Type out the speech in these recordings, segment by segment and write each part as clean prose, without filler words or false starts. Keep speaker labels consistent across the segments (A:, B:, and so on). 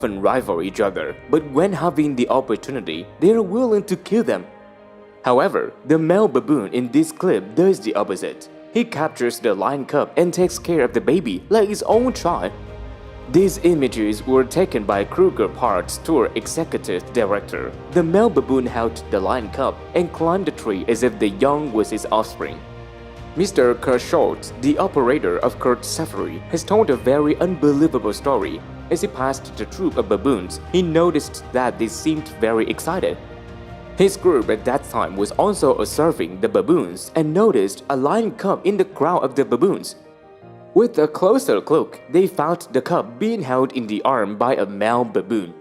A: often rival each other, but when having the opportunity, they are willing to kill them. However, the male baboon in this clip does the opposite. He captures the lion cub and takes care of the baby like his own child. These images were taken by Kruger Park's tour executive director. The male baboon held the lion cub and climbed the tree as if the young was his offspring. Mr. Kurt Schultz, the operator of Kurt's Safari, has told a very unbelievable story. As he passed the troop of baboons, he noticed that they seemed very excited. His group at that time was also observing the baboons and noticed a lion cub in the crowd of the baboons. With a closer look, they found the cub being held in the arm by a male baboon.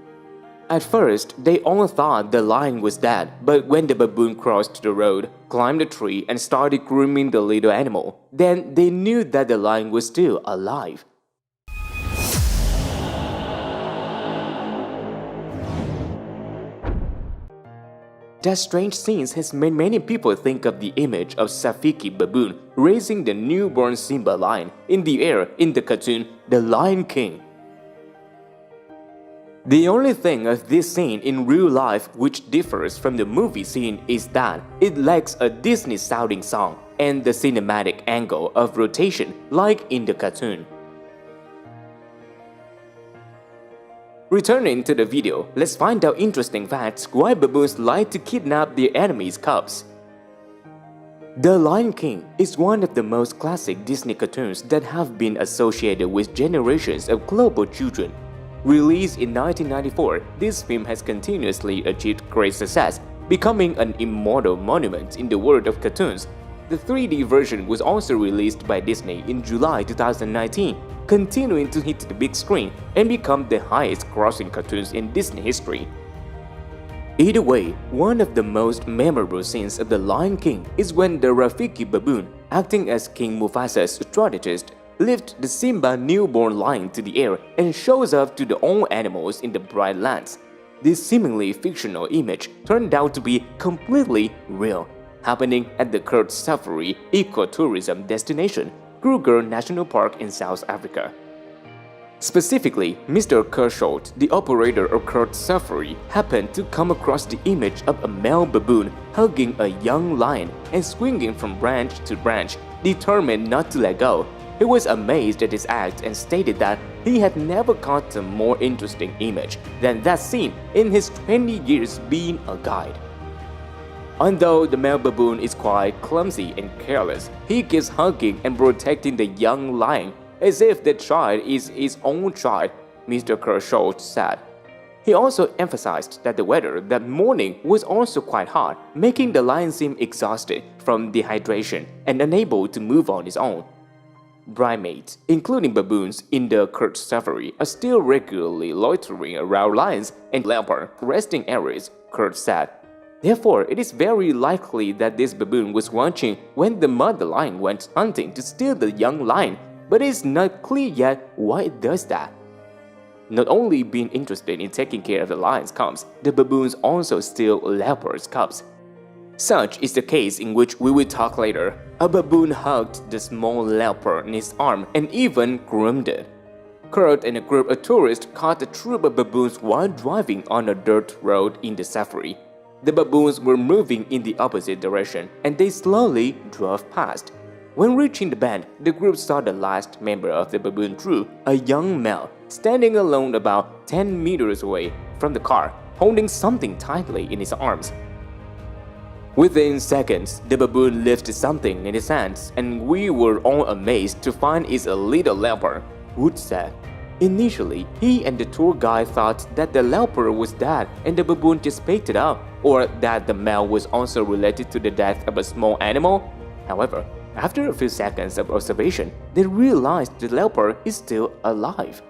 A: At first, they all thought the lion was dead, but when the baboon crossed the road, climbed a tree and started grooming the little animal, then they knew that the lion was still alive. That strange scene has made many people think of the image of Safiki Baboon raising the newborn Simba lion in the air in the cartoon The Lion King. The only thing of this scene in real life which differs from the movie scene is that it lacks a Disney-sounding song and the cinematic angle of rotation like in the cartoon. Returning to the video, let's find out interesting facts why baboons like to kidnap their enemies' cubs. The Lion King is one of the most classic Disney cartoons that have been associated with generations of global children. Released in 1994, this film has continuously achieved great success, becoming an immortal monument in the world of cartoons. The 3D version was also released by Disney in July 2019, continuing to hit the big screen and become the highest-grossing cartoons in Disney history. Either way, one of the most memorable scenes of The Lion King is when the Rafiki baboon, acting as King Mufasa's strategist, lifts the Simba newborn lion to the air and shows off to all animals in the bright lands. This seemingly fictional image turned out to be completely real, happening at the Kurt Safari ecotourism destination, Kruger National Park in South Africa. Specifically, Mr. Kurt Schultz, the operator of Kurt Safari, happened to come across the image of a male baboon hugging a young lion and swinging from branch to branch, determined not to let go. He was amazed at his act and stated that he had never caught a more interesting image than that scene in his 20 years being a guide. Although the male baboon is quite clumsy and careless, he keeps hugging and protecting the young lion as if the child is his own child, Mr. Kurt Schultz said. He also emphasized that the weather that morning was also quite hot, making the lion seem exhausted from dehydration and unable to move on his own. Primates, including baboons in the Kurt Safari, are still regularly loitering around lions and leopard resting areas, Kurt said. Therefore, it is very likely that this baboon was watching when the mother lion went hunting to steal the young lion, but it is not clear yet why it does that. Not only being interested in taking care of the lion's cubs, the baboons also steal leopard's cubs. Such is the case in which we will talk later. A baboon hugged the small leopard in his arm and even groomed it. Kurt and a group of tourists caught a troop of baboons while driving on a dirt road in the safari. The baboons were moving in the opposite direction and they slowly drove past. When reaching the bend, the group saw the last member of the baboon troop, a young male, standing alone about 10 meters away from the car, holding something tightly in his arms. Within seconds, the baboon lifted something in his hands and we were all amazed to find it's a little leopard, Wood said. Initially, he and the tour guide thought that the leopard was dead and the baboon just picked it up, or that the male was also related to the death of a small animal. However, after a few seconds of observation, they realized the leopard is still alive.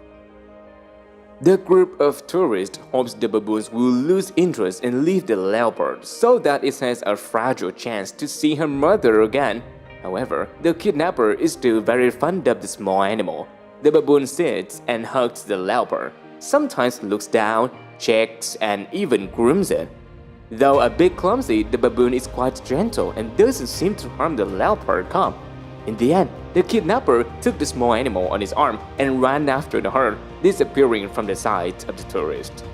A: The group of tourists hopes the baboons will lose interest and leave the leopard so that it has a fragile chance to see her mother again. However, the kidnapper is still very fond of the small animal. The baboon sits and hugs the leopard, sometimes looks down, checks, and even grooms it. Though a bit clumsy, the baboon is quite gentle and doesn't seem to harm the leopard cub. In the end, the kidnapper took the small animal on his arm and ran after the herd, disappearing from the sight of the tourist.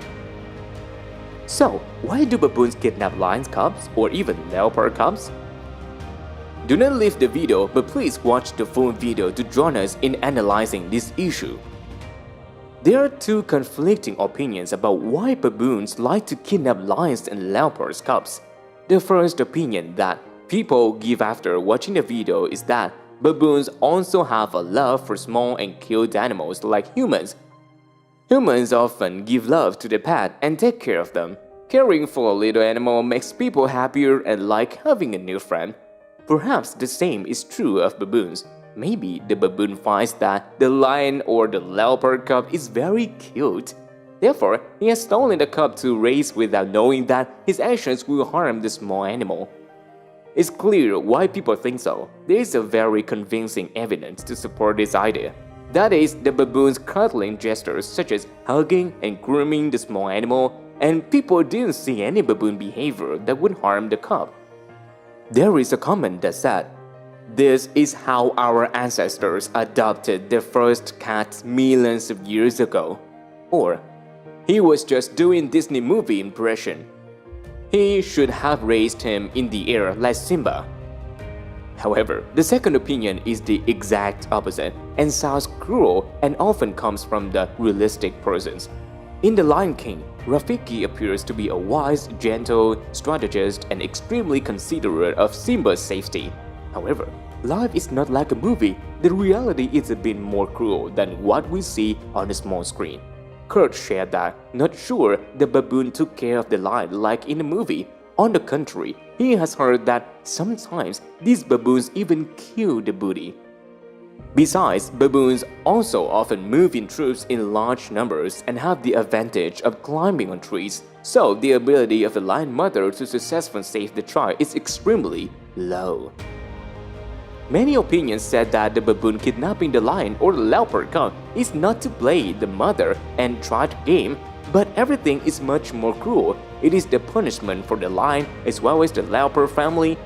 A: So, why do baboons kidnap lion cubs or even leopard cubs? Do not leave the video, but please watch the full video to join us in analyzing this issue. There are two conflicting opinions about why baboons like to kidnap lions and leopard cubs. The first opinion that people give after watching the video is that baboons also have a love for small and cute animals like humans. Humans often give love to the pet and take care of them. Caring for a little animal makes people happier and like having a new friend. Perhaps the same is true of baboons. Maybe the baboon finds that the lion or the leopard cub is very cute. Therefore, he has stolen the cub to raise without knowing that his actions will harm the small animal. It's clear why people think so. There is a very convincing evidence to support this idea. That is, the baboon's cuddling gestures such as hugging and grooming the small animal, and people didn't see any baboon behavior that would harm the cub. There is a comment that said, "This is how our ancestors adopted their first cat millions of years ago." Or, "He was just doing Disney movie impression. He should have raised him in the air like Simba." However, the second opinion is the exact opposite and sounds cruel and often comes from the realistic persons. In The Lion King, Rafiki appears to be a wise, gentle strategist and extremely considerate of Simba's safety. However, life is not like a movie. The reality is a bit more cruel than what we see on the small screen. Kurt shared that, not sure the baboon took care of the lion like in the movie. On the contrary, he has heard that sometimes these baboons even kill the booty. Besides, baboons also often move in troops in large numbers and have the advantage of climbing on trees, so the ability of the lion mother to successfully save the child is extremely low. Many opinions said that the baboon kidnapping the lion or the leopard cub is not to play the mother and try to game, but everything is much more cruel. It is the punishment for the lion as well as the leopard family.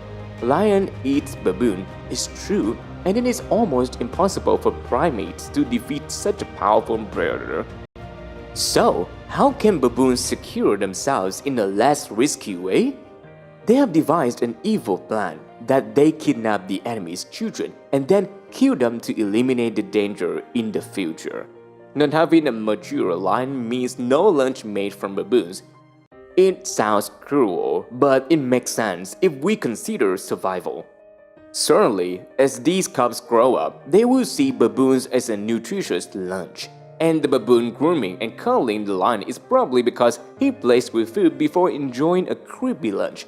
A: Lion eats baboon is true, and it is almost impossible for primates to defeat such a powerful predator. So, how can baboons secure themselves in a less risky way? They have devised an evil plan that they kidnap the enemy's children and then kill them to eliminate the danger in the future. Not having a mature lion means no lunch made from baboons. It sounds cruel, but it makes sense if we consider survival. Certainly, as these cubs grow up, they will see baboons as a nutritious lunch. And the baboon grooming and cuddling the lion is probably because he plays with food before enjoying a creepy lunch.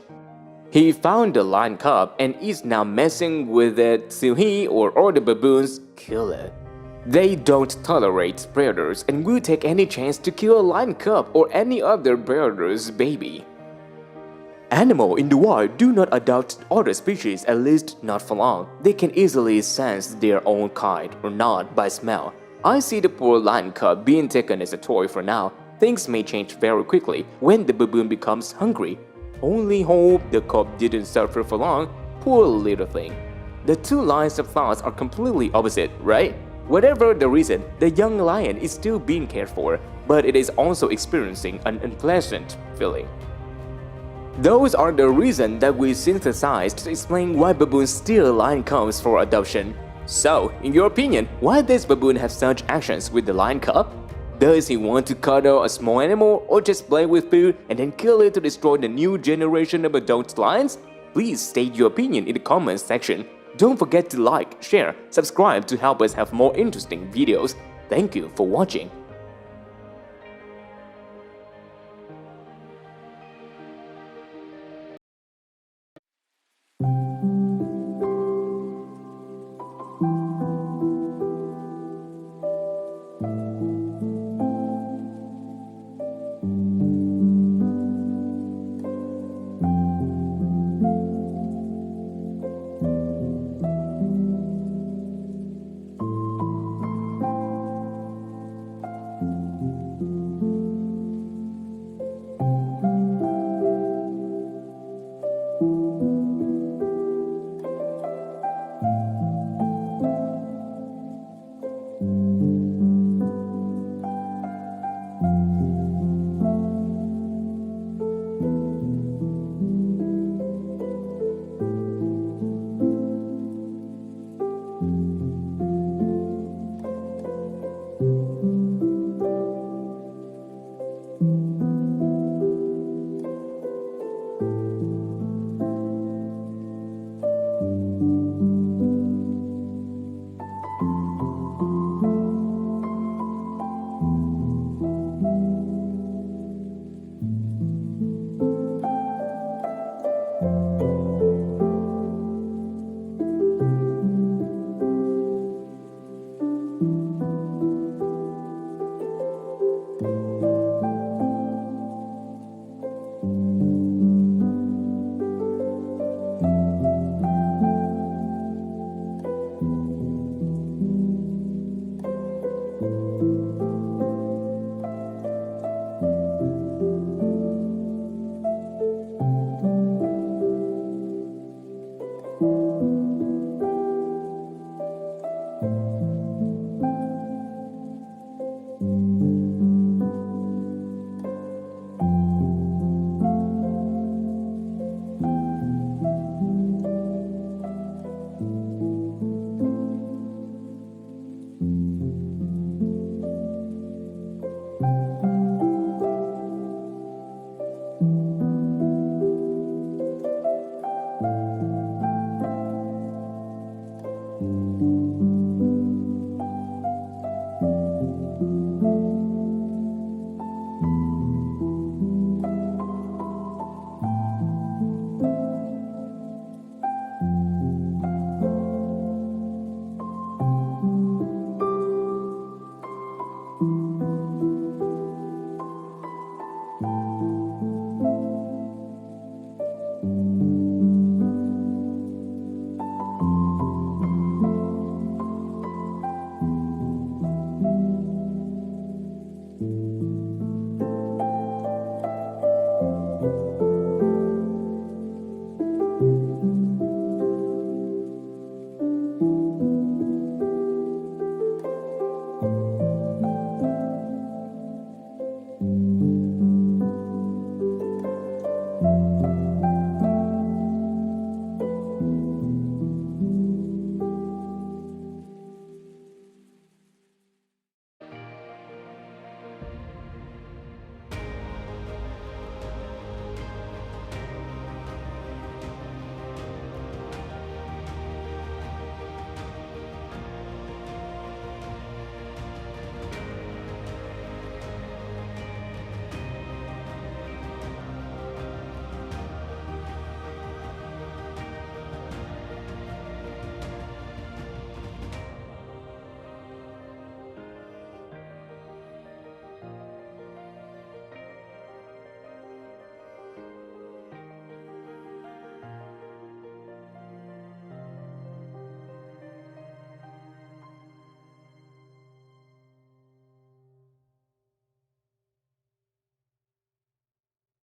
A: He found the lion cub and is now messing with it till he or all the baboons kill it. They don't tolerate predators and will take any chance to kill a lion cub or any other predator's baby. Animals in the wild do not adopt other species, at least not for long. They can easily sense their own kind or not by smell. I see the poor lion cub being taken as a toy for now. Things may change very quickly when the baboon becomes hungry. Only hope the cub didn't suffer for long. Poor little thing. The two lines of thoughts are completely opposite, right? Whatever the reason, the young lion is still being cared for, but it is also experiencing an unpleasant feeling. Those are the reasons that we synthesized to explain why baboons steal lion cubs for adoption. So, in your opinion, why does baboon have such actions with the lion cub? Does he want to cuddle a small animal or just play with food and then kill it to destroy the new generation of adult lions? Please state your opinion in the comments section. Don't forget to like, share, subscribe to help us have more interesting videos. Thank you for watching.